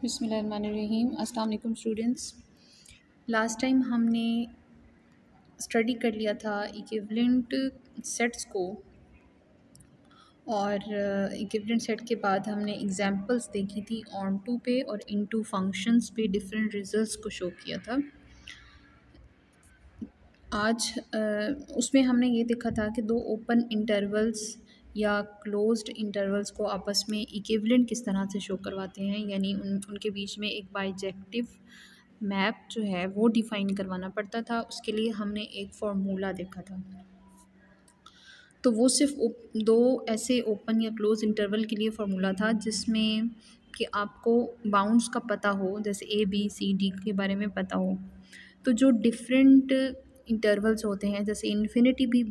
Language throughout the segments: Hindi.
बिस्मिल्लाहिर्रहमानिर्रहीम। अस्सलाम वालेकुम स्टूडेंट्स। लास्ट टाइम हमने स्टडी कर लिया था इक्विवेलेंट सेट्स को, और इक्विवेलेंट सेट के बाद हमने एग्जांपल्स देखी थी ऑन टू पे और इनटू फंक्शंस पे डिफरेंट रिजल्ट्स को शो किया था। आज उसमें हमने ये देखा था कि दो ओपन इंटरवल्स या क्लोज्ड इंटरवल्स को आपस में इक्विवेलेंट किस तरह से शो करवाते हैं, यानी उनके बीच में एक बाइजेक्टिव मैप जो है वो डिफ़ाइन करवाना पड़ता था। उसके लिए हमने एक फार्मूला देखा था। तो वो सिर्फ दो ऐसे ओपन या क्लोज इंटरवल के लिए फार्मूला था जिसमें कि आपको बाउंड्स का पता हो, जैसे ए बी सी डी के बारे में पता हो। तो जो डिफरेंट इंटरवल्स होते हैं, जैसे इन्फिनिटी भी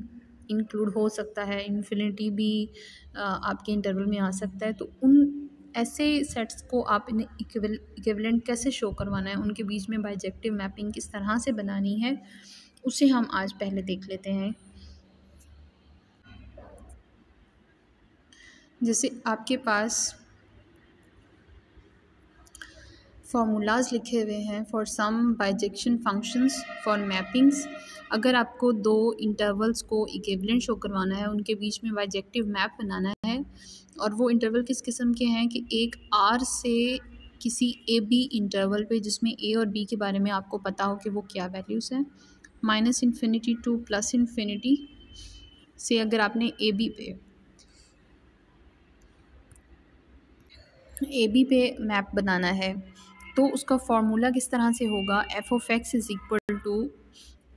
इंक्लूड हो सकता है, इन्फिनिटी भी आपके इंटरवल में आ सकता है। तो उन ऐसे सेट्स को आप इक्विवेलेंट कैसे शो करवाना है, उनके बीच में बाइजेक्टिव मैपिंग किस तरह से बनानी है, उसे हम आज पहले देख लेते हैं। जैसे आपके पास फार्मूलाज लिखे हुए हैं for some bijection functions for mappings. अगर आपको दो इंटरवल्स को इक्विवेलेंट शो करवाना है, उनके बीच में बाइजेक्टिव मैप बनाना है, और वो इंटरवल किस किस्म के हैं कि एक आर से किसी ए बी इंटरवल पे जिसमें ए और बी के बारे में आपको पता हो कि वो क्या वैल्यूज़ हैं, -इन्फिनिटी टू +इन्फिनिटी से अगर आपने ए बी पे मैप बनाना है तो उसका फार्मूला किस तरह से होगा, f(x) is equal to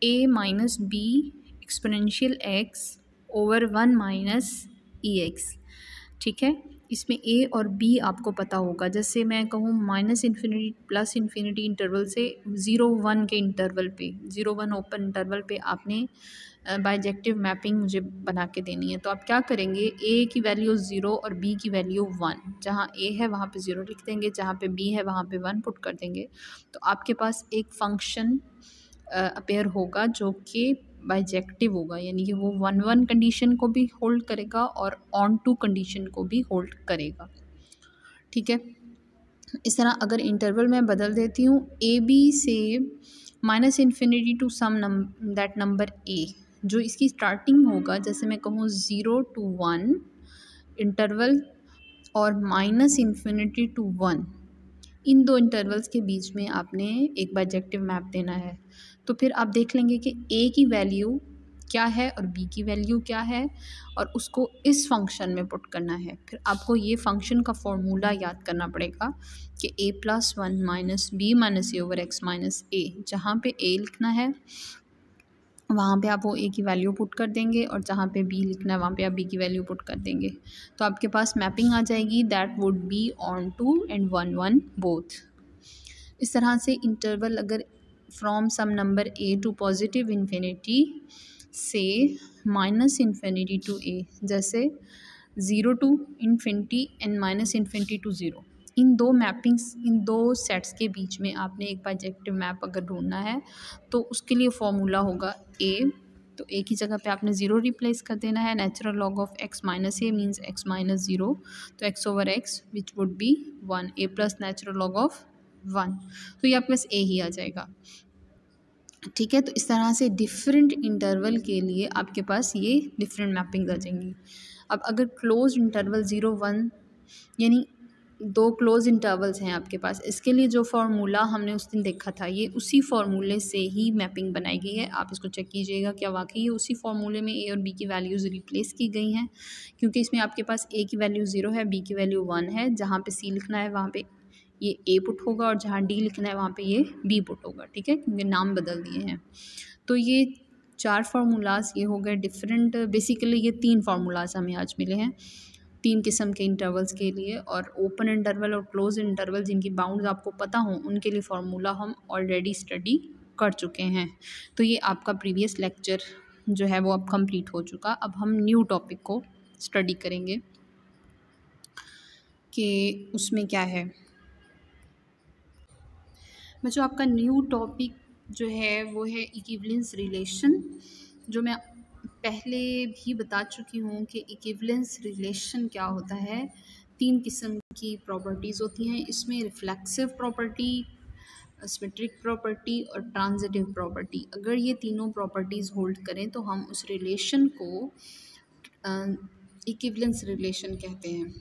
a minus B exponential x over 1 minus EX। ठीक है, इसमें a और b आपको पता होगा। जैसे मैं कहूँ -इन्फिनिटी +इन्फिनिटी इंटरवल से 0-1 के इंटरवल पे, 0-1 ओपन इंटरवल पे आपने बाइजेक्टिव मैपिंग मुझे बना के देनी है। तो आप क्या करेंगे, a की वैल्यू 0 और b की वैल्यू 1। जहाँ a है वहाँ पे 0 लिख देंगे, जहाँ पे b है वहाँ पे 1 पुट कर देंगे। तो आपके पास एक फंक्शन अपेयर होगा जो कि बाइजेक्टिव होगा, यानी कि वो 1-1 कंडीशन को भी होल्ड करेगा और ऑन टू कंडीशन को भी होल्ड करेगा। ठीक है, इस तरह अगर इंटरवल मैं बदल देती हूँ ए बी से -minus infinity to some that number a, जो इसकी स्टार्टिंग होगा, जैसे मैं कहूँ 0 to 1 इंटरवल और -इन्फिनिटी टू 1, इन दो इंटरवल्स के बीच में आपने एक बाइजेक्टिव मैप देना है। तो फिर आप देख लेंगे कि a की वैल्यू क्या है और b की वैल्यू क्या है, और उसको इस फंक्शन में पुट करना है। फिर आपको ये फंक्शन का फॉर्मूला याद करना पड़ेगा कि a+1 माइनस बी माइनस ए ओवर x माइनस ए। जहाँ पे a लिखना है वहाँ पे आप वो a की वैल्यू पुट कर देंगे, और जहाँ पे b लिखना है वहाँ पे आप b की वैल्यू पुट कर देंगे। तो आपके पास मैपिंग आ जाएगी that would be onto and 1-1 both. इस तरह से इंटरवल अगर from some number a to positive infinity से -इन्फिनिटी टू a, जैसे 0 to infinity and -minus infinity to 0, इन दो मैपिंग्स, इन दो सेट्स के बीच में आपने एक बाइजेक्टिव मैप अगर ढूंढना है तो उसके लिए फॉर्मूला होगा a। तो a की जगह पे आपने 0 रिप्लेस कर देना है। Natural log of x minus a means x minus 0, तो x over x which would be 1, a plus natural log of 1, तो ये आपके पास a ही आ जाएगा। ठीक है, तो इस तरह से डिफरेंट इंटरवल के लिए आपके पास ये डिफरेंट मैपिंग आ जाएंगी। अब अगर क्लोज इंटरवल 0-1, यानी दो क्लोज इंटरवल्स हैं आपके पास, इसके लिए जो फार्मूला हमने उस दिन देखा था, ये उसी फार्मूले से ही मैपिंग बनाई गई है। आप इसको चेक कीजिएगा क्या वाकई ये उसी फार्मूले में a और b की वैल्यूज़ रिप्लेस की गई हैं, क्योंकि इसमें आपके पास a की वैल्यू 0 है, b की वैल्यू 1 है। जहाँ पे c लिखना है वहाँ पे ये a पुट होगा, और जहाँ d लिखना है वहाँ पे ये b पुट होगा। ठीक है, क्योंकि नाम बदल दिए हैं। तो ये 4 फार्मूलाज ये हो गए डिफरेंट। बेसिकली ये 3 फार्मूलाज हमें आज मिले हैं 3 किस्म के इंटरवल्स के लिए, और ओपन इंटरवल और क्लोज इंटरवल जिनकी बाउंड्स आपको पता हों उनके लिए फार्मूला हम ऑलरेडी स्टडी कर चुके हैं। तो ये आपका प्रीवियस लेक्चर जो है वो अब कंप्लीट हो चुका। अब हम न्यू टॉपिक को स्टडी करेंगे कि उसमें क्या है। बच्चों, आपका न्यू टॉपिक जो है वो है इक्विवेलेंस रिलेशन, जो मैं पहले भी बता चुकी हूँ कि इक्विवेलेंस रिलेशन क्या होता है। 3 किस्म की प्रॉपर्टीज़ होती हैं। इसमें रिफ्लेक्सिव प्रॉपर्टी, सिमेट्रिक प्रॉपर्टी और ट्रांजिटिव प्रॉपर्टी, अगर ये तीनों प्रॉपर्टीज़ होल्ड करें तो हम उस रिलेशन को इक्विवेलेंस रिलेशन कहते हैं।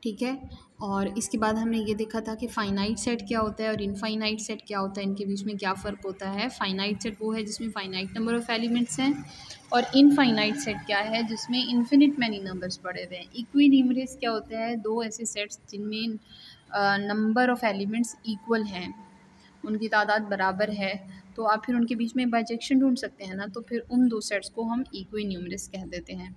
ठीक है, और इसके बाद हमने ये देखा था कि फ़ाइनाइट सेट क्या होता है और इनफाइनाइट सेट क्या होता है, इनके बीच में क्या फ़र्क होता है। फ़ाइनाइट सेट वो है जिसमें फ़ाइनाइट नंबर ऑफ़ एलिमेंट्स हैं, और इनफाइनाइट सेट क्या है जिसमें इन्फिनिट मैनी नंबर्स पड़े हुए हैं। इक्विन्यूमरस क्या होता है, दो ऐसे सेट्स जिनमें नंबर ऑफ़ एलिमेंट्स इक्वल हैं, उनकी तादाद बराबर है, तो आप फिर उनके बीच में बाइजेक्शन ढूंढ सकते हैं ना, तो फिर उन दो सेट्स को हम इक्विन्यूमरस कह देते हैं।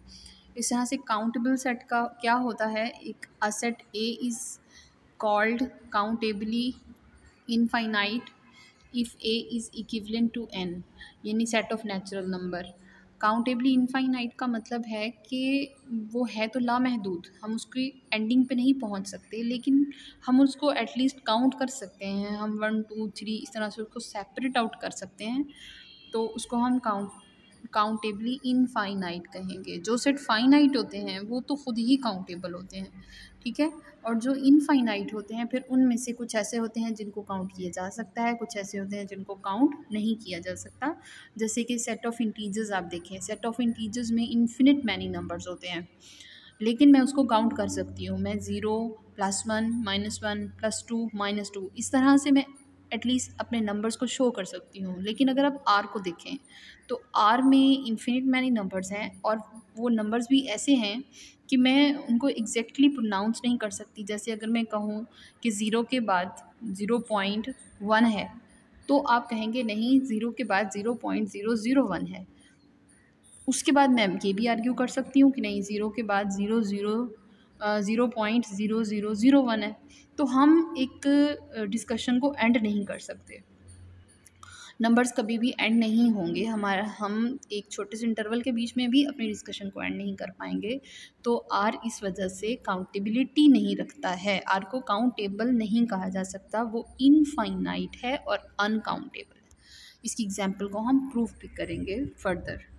इस तरह से काउंटेबल सेट का क्या होता है, एक a set A is called countably infinite if A is equivalent to N, यानी set of natural number. Countably infinite का मतलब है कि वो है तो लामहदूद, हम उसकी एंडिंग पे नहीं पहुंच सकते, लेकिन हम उसको एटलीस्ट काउंट कर सकते हैं। हम 1 2 3 इस तरह से उसको सेपरेट आउट कर सकते हैं, तो उसको हम काउंटेबली इनफाइनाइट कहेंगे। जो सेट फाइनाइट होते हैं वो तो खुद ही काउंटेबल होते हैं, ठीक है, और जो इनफाइनाइट होते हैं फिर उनमें से कुछ ऐसे होते हैं जिनको काउंट किया जा सकता है, कुछ ऐसे होते हैं जिनको काउंट नहीं किया जा सकता। जैसे कि सेट ऑफ इंटीजर्स आप देखें, सेट ऑफ इंटीजर्स में इन्फिनिट मैनी नंबर्स होते हैं, लेकिन मैं उसको काउंट कर सकती हूँ। मैं 0 +1 -1 +2 -2 इस तरह से मैं एटलीस्ट अपने नंबर्स को शो कर सकती हूँ। लेकिन अगर आप आर को देखें तो आर में इन्फिनिट मैनी नंबर्स हैं, और वो नंबर्स भी ऐसे हैं कि मैं उनको एग्जैक्टली प्रोनाउंस नहीं कर सकती। जैसे अगर मैं कहूँ कि 0 के बाद 0.1 है, तो आप कहेंगे नहीं, 0 के बाद 0.001 है। उसके बाद मैं ये भी आर्ग्यू कर सकती हूँ कि नहीं, 0 के बाद 0.0001 है। तो हम एक डिस्कशन को एंड नहीं कर सकते, नंबर्स कभी भी एंड नहीं होंगे हमारा, हम एक छोटे से इंटरवल के बीच में भी अपनी डिस्कशन को एंड नहीं कर पाएंगे। तो आर इस वजह से काउंटेबिलिटी नहीं रखता है, आर को काउंटेबल नहीं कहा जा सकता, वो इनफाइनाइट है और अनकाउंटेबल है। इसकी एग्जांपल को हम प्रूव भी करेंगे फर्दर।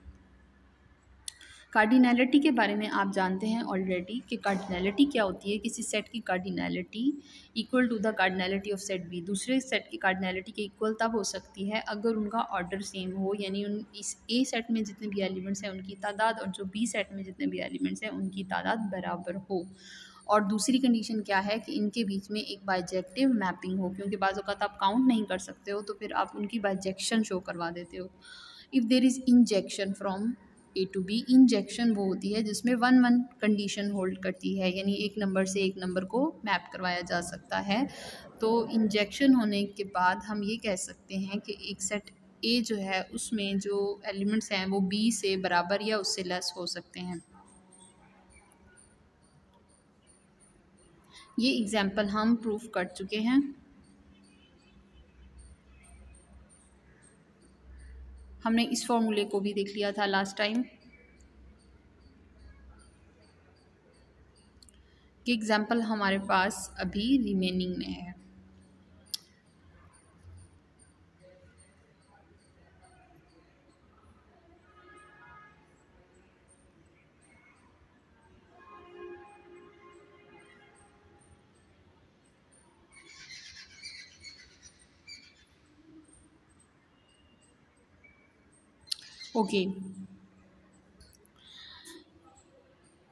कार्डिनैलिटी के बारे में आप जानते हैं ऑलरेडी कि कार्डिनैलिटी क्या होती है। किसी सेट की cardinality equal to the cardinality of set B, दूसरे सेट की कार्डिनैलिटी के इक्वल तब हो सकती है अगर उनका ऑर्डर सेम हो, यानी इस ए सेट में जितने भी एलिमेंट्स हैं उनकी तादाद और जो बी सेट में जितने भी एलिमेंट्स हैं उनकी तादाद बराबर हो। और दूसरी कंडीशन क्या है कि इनके बीच में एक बाइजेक्टिव मैपिंग हो, क्योंकि बाज़ औक़ात आप काउंट नहीं कर सकते हो तो फिर आप उनकी बाइजेक्शन शो करवा देते हो। If there is injection from A to B, injection वो होती है जिसमें 1 कंडीशन होल्ड करती है, यानी एक नंबर से एक नंबर को मैप करवाया जा सकता है। तो इंजेक्शन होने के बाद हम ये कह सकते हैं कि एक सेट ए जो है उसमें जो एलिमेंट्स हैं वो बी से बराबर या उससे लेस हो सकते हैं। ये एग्जाम्पल हम प्रूफ कर चुके हैं। हमने इस फॉर्मूले को भी देख लिया था लास्ट टाइम। ये एग्जाम्पल हमारे पास अभी रिमेनिंग में है। ओके,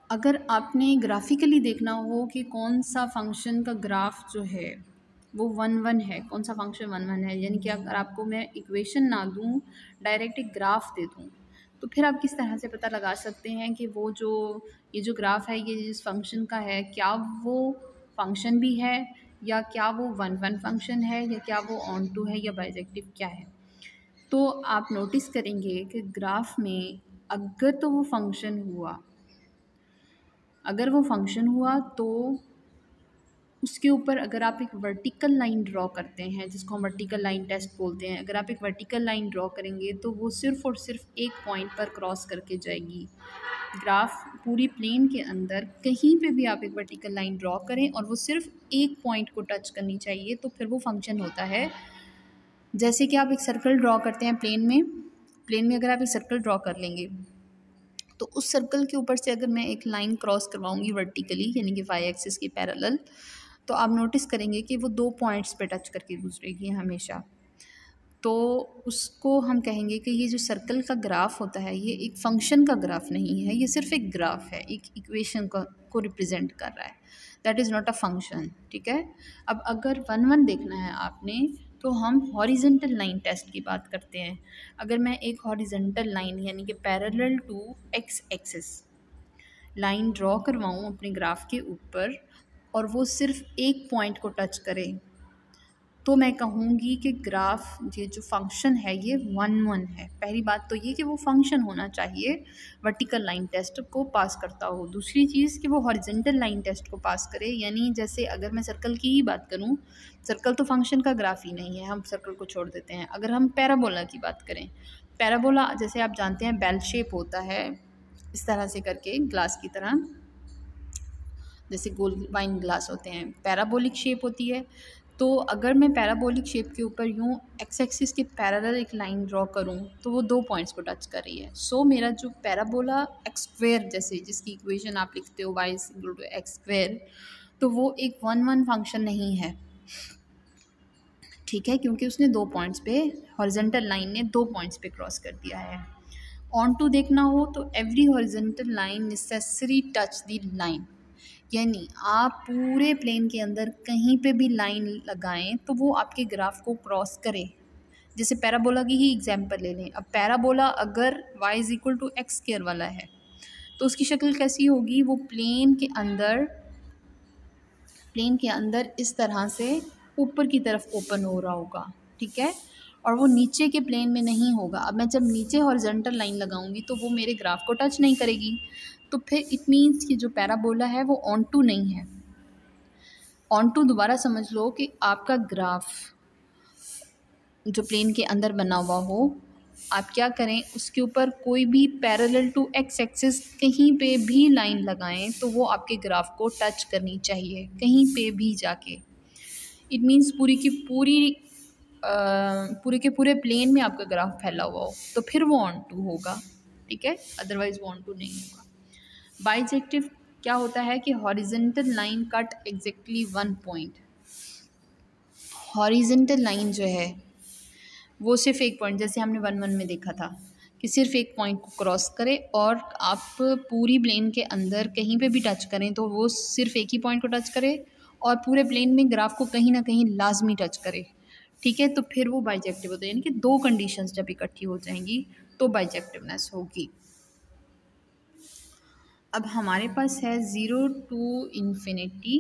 अगर आपने ग्राफिकली देखना हो कि कौन सा फंक्शन का ग्राफ जो है वो 1 1 है, कौन सा फंक्शन 1 1 है, यानी कि अगर आपको मैं इक्वेशन ना दूँ, डायरेक्ट एक ग्राफ दे दूँ, तो फिर आप किस तरह से पता लगा सकते हैं कि वो जो ये जो ग्राफ है ये जिस फंक्शन का है, क्या वो फंक्शन भी है, या क्या वो 1 1 फंक्शन है, या क्या वो ऑन टू है, या बाइजेक्टिव क्या है। तो आप नोटिस करेंगे कि ग्राफ में अगर तो वो फंक्शन हुआ, अगर वो फंक्शन हुआ तो उसके ऊपर अगर आप एक वर्टिकल लाइन ड्रॉ करते हैं, जिसको हम वर्टिकल लाइन टेस्ट बोलते हैं, अगर आप एक वर्टिकल लाइन ड्रॉ करेंगे तो वो सिर्फ़ और सिर्फ एक पॉइंट पर क्रॉस करके जाएगी। ग्राफ पूरी प्लेन के अंदर कहीं पे भी आप एक वर्टिकल लाइन ड्रॉ करें और वो सिर्फ एक पॉइंट को टच करनी चाहिए, तो फिर वो फंक्शन होता है। जैसे कि आप एक सर्कल ड्रॉ करते हैं प्लेन में अगर आप एक सर्कल ड्रॉ कर लेंगे तो उस सर्कल के ऊपर से अगर मैं एक लाइन क्रॉस करवाऊँगी वर्टिकली यानी कि वाई एक्सिस के पैरेलल, तो आप नोटिस करेंगे कि वो 2 पॉइंट्स पे टच करके गुजरेगी हमेशा। तो उसको हम कहेंगे कि ये जो सर्कल का ग्राफ होता है ये एक फंक्शन का ग्राफ नहीं है, ये सिर्फ एक ग्राफ है, एक इक्वेशन को रिप्रेजेंट कर रहा है। That is not a function, ठीक है। अब अगर 1 देखना है आपने तो हम हॉरिजेंटल लाइन टेस्ट की बात करते हैं। अगर मैं एक हॉरिजेंटल लाइन यानी कि parallel to X axis line draw करवाऊँ अपने ग्राफ के ऊपर और वो सिर्फ एक पॉइंट को टच करे, तो मैं कहूँगी कि ग्राफ ये जो फंक्शन है ये 1 है। पहली बात तो ये कि वो फंक्शन होना चाहिए, वर्टिकल लाइन टेस्ट को पास करता हो। दूसरी चीज़ कि वो हॉरिजेंटल लाइन टेस्ट को पास करे, यानी जैसे अगर मैं सर्कल की ही बात करूँ, सर्कल तो फंक्शन का ग्राफ ही नहीं है, हम सर्कल को छोड़ देते हैं। अगर हम पैराबोला की बात करें, पैराबोला जैसे आप जानते हैं बेल शेप होता है, इस तरह से करके ग्लास की तरह, जैसे गोल वाइन ग्लास होते हैं, पैराबोलिक शेप होती है। तो अगर मैं पैराबोलिक शेप के ऊपर यूँ एक्स एक्सिस के पैरेलल एक लाइन ड्रॉ करूँ तो वो 2 पॉइंट्स को टच कर रही है। सो मेरा जो पैराबोला एक्स स्क्वेयर जैसे जिसकी इक्वेशन आप लिखते हो y equal to x square, तो वो एक 1 फंक्शन नहीं है, ठीक है, क्योंकि उसने 2 पॉइंट्स पे, हॉरिजेंटल लाइन ने 2 पॉइंट्स पे क्रॉस कर दिया है। ऑन टू देखना हो तो every horizontal line necessary touch the line, यानी आप पूरे प्लेन के अंदर कहीं पे भी लाइन लगाएं तो वो आपके ग्राफ को क्रॉस करे। जैसे पैराबोला की ही एग्जांपल ले लें। अब पैराबोला अगर y is equal to x square वाला है तो उसकी शक्ल कैसी होगी, वो प्लेन के अंदर इस तरह से ऊपर की तरफ ओपन हो रहा होगा, ठीक है, और वो नीचे के प्लेन में नहीं होगा। अब मैं जब नीचे हॉरिजॉन्टल लाइन लगाऊंगी तो वो मेरे ग्राफ को टच नहीं करेगी, तो फिर इट मीन्स कि जो पैराबोला है वो ऑन टू नहीं है। ऑन टू दोबारा समझ लो कि आपका ग्राफ जो प्लेन के अंदर बना हुआ हो, आप क्या करें, उसके ऊपर कोई भी पैरेलल टू एक्स एक्सिस कहीं पे भी लाइन लगाएं तो वो आपके ग्राफ को टच करनी चाहिए, कहीं पे भी जाके। इट मीन्स पूरे के पूरे प्लेन में आपका ग्राफ फैला हुआ हो तो फिर वो ऑन टू होगा, ठीक है, अदरवाइज वो ऑन टू नहीं होगा। बाइजेक्टिव क्या होता है कि horizontal line cut exactly 1 point. Horizontal line जो है वो सिर्फ एक पॉइंट, जैसे हमने 1 में देखा था कि सिर्फ एक पॉइंट को क्रॉस करे, और आप पूरी प्लेन के अंदर कहीं पे भी टच करें तो वो सिर्फ एक ही पॉइंट को टच करे और पूरे प्लेन में ग्राफ को कहीं ना कहीं लाजमी टच करे, ठीक है, तो फिर वो बाइजेक्टिव होता है। यानी कि 2 कंडीशंस जब इकट्ठी हो जाएंगी तो बाइजेक्टिवनेस होगी। अब हमारे पास है 0 टू इन्फिनिटी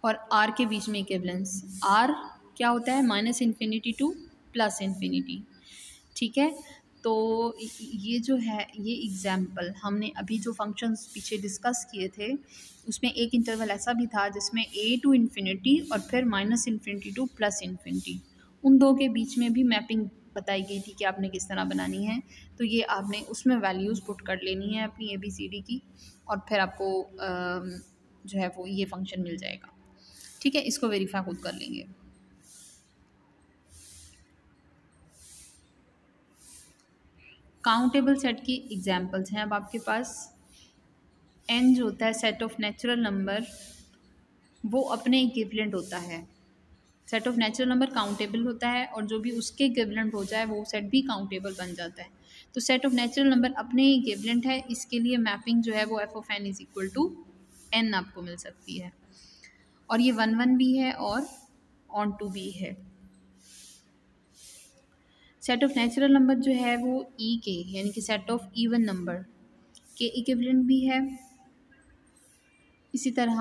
और r के बीच में इक्विवेलेंस। r क्या होता है, -इन्फिनिटी टू +इन्फिनिटी, ठीक है। तो ये जो है ये एग्जाम्पल हमने अभी जो फंक्शंस पीछे डिस्कस किए थे उसमें एक इंटरवल ऐसा भी था जिसमें a टू इन्फिनिटी और फिर -इन्फिनिटी टू +इन्फिनिटी, उन दो के बीच में भी मैपिंग बताई गई थी कि आपने किस तरह बनानी है। तो ये आपने उसमें वैल्यूज़ पुट कर लेनी है अपनी ABCD की और फिर आपको जो है वो ये फंक्शन मिल जाएगा, ठीक है। इसको वेरीफाई खुद कर लेंगे। काउंटेबल सेट की एग्जांपल्स हैं अब आपके पास। n जो होता है सेट ऑफ नेचुरल नंबर, वो अपने इक्विवेलेंट होता है। Set of natural number countable होता है और जो भी उसके इक्विवेलेंट हो जाए वो सेट भी काउंटेबल बन जाता है। तो सेट ऑफ नेचुरल नंबर अपने इक्विवेलेंट है, इसके लिए मैपिंग जो है वो f(n) is equal to n आपको मिल सकती है, और ये 1 भी है और ऑन टू भी है। सेट ऑफ नेचुरल नंबर जो है वो ई के यानी कि सेट ऑफ इवन नंबर के इक्विवेलेंट भी है। इसी तरह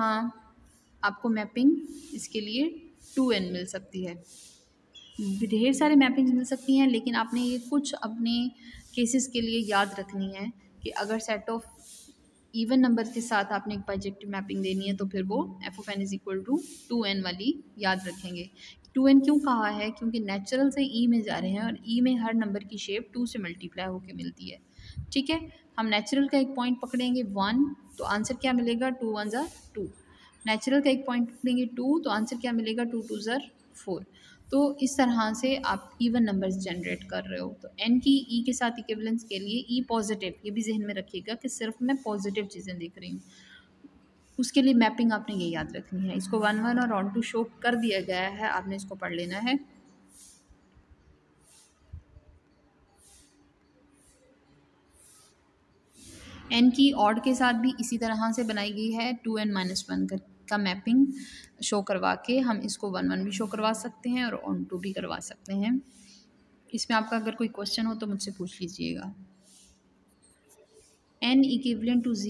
आपको मैपिंग इसके लिए 2n मिल सकती है। ढेर सारे मैपिंग्स मिल सकती हैं, लेकिन आपने ये कुछ अपने केसेस के लिए याद रखनी है कि अगर सेट ऑफ इवन नंबर के साथ आपने एक बाइजेक्टिव मैपिंग देनी है तो फिर वो f(n) is equal to 2n वाली याद रखेंगे। 2n क्यों कहा है, क्योंकि नेचुरल से ई में जा रहे हैं और ई में हर नंबर की शेप 2 से मल्टीप्लाई होकर मिलती है, ठीक है। हम नेचुरल का एक पॉइंट पकड़ेंगे 1 तो आंसर क्या मिलेगा, 2 1 = 2। नेचुरल का एक पॉइंट पकड़ेंगे 2 तो आंसर क्या मिलेगा, 2 2 = 4। तो इस तरह से आप इवन नंबर्स जनरेट कर रहे हो। तो n की e के साथ इक्विवेलेंस के लिए e पॉजिटिव, ये भी जहन में रखिएगा कि सिर्फ मैं पॉजिटिव चीज़ें देख रही हूँ, उसके लिए मैपिंग आपने ये याद रखनी है। इसको 1 1 और ऑन टू शो कर दिया गया है, आपने इसको पढ़ लेना है। n की ऑड के साथ भी इसी तरह से बनाई गई है, 2n-1 का मैपिंग शो करवा के हम इसको 1 1 भी शो करवा सकते हैं और ऑन टू भी करवा सकते हैं। इसमें आपका अगर कोई क्वेश्चन हो तो मुझसे पूछ लीजिएगा। n इक्विवेलेंट टू z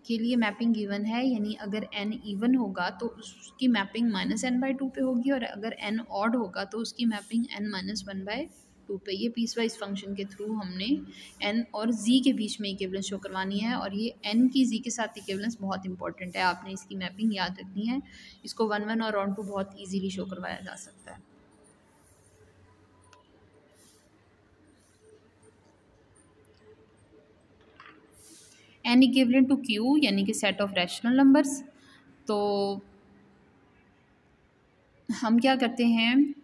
के लिए मैपिंग गिवन है, यानी अगर n इवन होगा तो उसकी मैपिंग -n/2 पे होगी, और अगर n ऑड होगा तो उसकी मैपिंग n-1/2 पे। ये पीस वाइज फंक्शन के थ्रू हमने n और z के बीच में इक्विवेलेंस शो करवानी है, और ये n की z के साथ इक्विवेलेंस बहुत इंपॉर्टेंट है, आपने इसकी मैपिंग याद रखनी है। इसको 1 1 और ऑन टू बहुत ईजीली शो करवाया जा सकता है। n इक्विवेलेंट टू q यानी कि सेट ऑफ रैशनल नंबर्स। तो हम क्या करते हैं,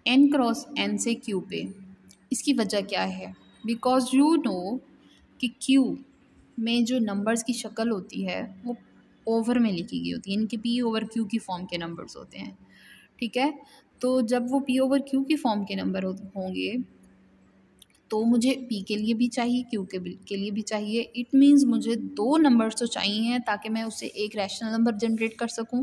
n क्रॉस n से q पे। इसकी वजह क्या है, बिकॉज यू नो कि q में जो नंबर्स की शक्ल होती है वो ओवर में लिखी गई होती है, इनके p ओवर q की फॉर्म के नंबर्स होते हैं, ठीक है। तो जब वो p ओवर q की फॉर्म के नंबर होंगे तो मुझे p के लिए भी चाहिए, q के लिए भी चाहिए। इट मीन्स मुझे दो नंबर्स तो चाहिए हैं ताकि मैं उससे एक रैशनल नंबर जनरेट कर सकूं।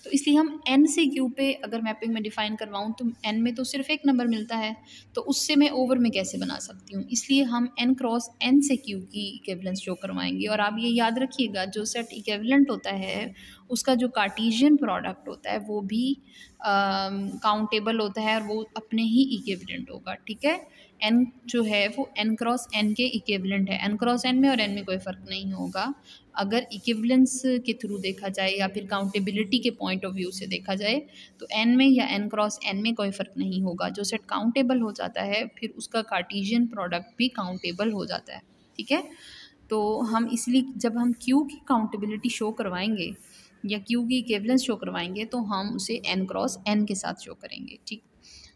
तो इसलिए हम n से q पे अगर मैपिंग में डिफ़ाइन करवाऊं तो n में तो सिर्फ एक नंबर मिलता है, तो उससे मैं ओवर में कैसे बना सकती हूँ, इसलिए हम n क्रॉस n से q की इक्विवेलेंस शो करवाएंगे। और आप ये याद रखिएगा, जो सेट इक्विवेलेंट होता है उसका जो कार्टेशियन प्रोडक्ट होता है वो भी काउंटेबल होता है और वो अपने ही इक्विवेलेंट होगा, ठीक है। n जो है वो n क्रॉस n के इक्विवेलेंट है, n क्रॉस n में और n में कोई फ़र्क नहीं होगा। अगर इक्विवेलेंस के थ्रू देखा जाए या फिर काउंटेबिलिटी के पॉइंट ऑफ व्यू से देखा जाए तो n में या n क्रॉस n में कोई फ़र्क नहीं होगा। जो सेट काउंटेबल हो जाता है फिर उसका कार्टेशियन प्रोडक्ट भी काउंटेबल हो जाता है, ठीक है। तो हम इसलिए जब हम q की काउंटेबिलिटी शो करवाएंगे या q की इक्विवेलेंस शो करवाएंगे तो हम उसे n क्रॉस n के साथ शो करेंगे, ठीक।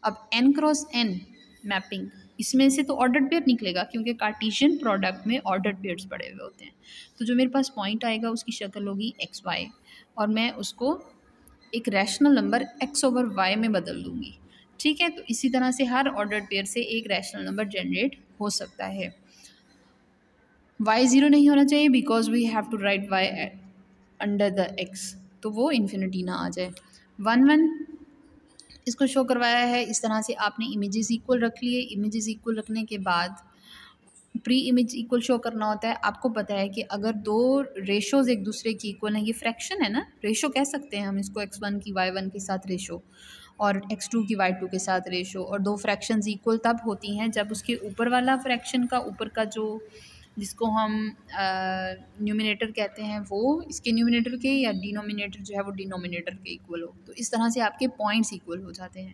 अब n क्रॉस n मैपिंग, इसमें से तो ऑर्डर्ड पेयर निकलेगा क्योंकि कार्टेशियन प्रोडक्ट में ऑर्डर्ड पेयर्स पड़े हुए होते हैं। तो जो मेरे पास पॉइंट आएगा उसकी शक्ल होगी एक्स वाई, और मैं उसको एक rational number x over y में बदल दूंगी, ठीक है। तो इसी तरह से हर ऑर्डर्ड पेयर से एक रैशनल नंबर जनरेट हो सकता है। y 0 नहीं होना चाहिए because we have to write y under the x, तो वो इन्फिनिटी ना आ जाए। 1 1 इसको शो करवाया है। इस तरह से आपने इमेजेस इक्वल रख लिए। इमेजेस इक्वल रखने के बाद प्री इमेज इक्वल शो करना होता है। आपको पता है कि अगर दो रेशोज़ एक दूसरे की इक्वल हैं, ये फ्रैक्शन है ना, रेशो कह सकते हैं हम इसको, x1 की y1 के साथ रेशो और x2 की y2 के साथ रेशो। और दो फ्रैक्शंस इक्वल तब होती हैं जब उसके ऊपर वाला फ्रैक्शन का ऊपर का जो जिसको हम न्यूमिनेटर कहते हैं वो इसके न्यूमिनेटर के, या डिनोमिनेटर जो है वो डिनोमिनेटर के इक्वल हो। तो इस तरह से आपके पॉइंट्स इक्वल हो जाते हैं,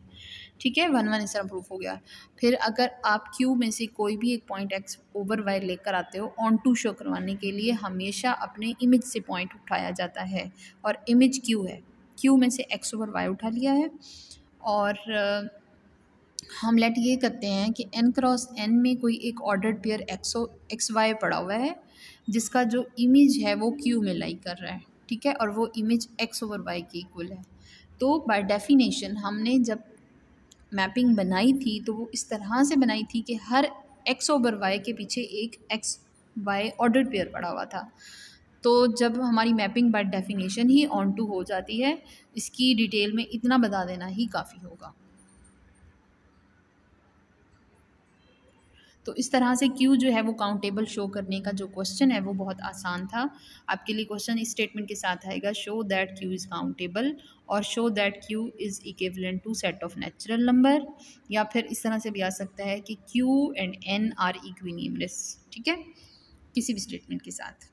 ठीक है। 1 1 इस तरह प्रूफ हो गया। फिर अगर आप क्यू में से कोई भी एक पॉइंट x ओवर y लेकर आते हो ऑन टू शो करवाने के लिए, हमेशा अपने इमेज से पॉइंट उठाया जाता है, और इमेज क्यू है। क्यू में से x ओवर y उठा लिया है, और हम लेट ये करते हैं कि n क्रॉस n में कोई एक ऑर्डर्ड पेयर एक्स वाई पड़ा हुआ है जिसका जो इमेज है वो q में लाई कर रहा है, ठीक है, और वो इमेज x ओवर y के इक्वल है। तो बाय डेफिनेशन हमने जब मैपिंग बनाई थी तो वो इस तरह से बनाई थी कि हर x ओवर y के पीछे एक x y ऑर्डर्ड पेयर पड़ा हुआ था। तो जब हमारी मैपिंग बाय डेफिनेशन ही ऑन टू हो जाती है, इसकी डिटेल में इतना बता देना ही काफ़ी होगा। तो इस तरह से Q जो है वो काउंटेबल शो करने का जो क्वेश्चन है वो बहुत आसान था। आपके लिए क्वेश्चन इस स्टेटमेंट के साथ आएगा, show that Q is countable, और show that Q is equivalent to set of natural number, या फिर इस तरह से भी आ सकता है कि Q एंड N आर इक्विनिमरस, ठीक है, किसी भी स्टेटमेंट के साथ।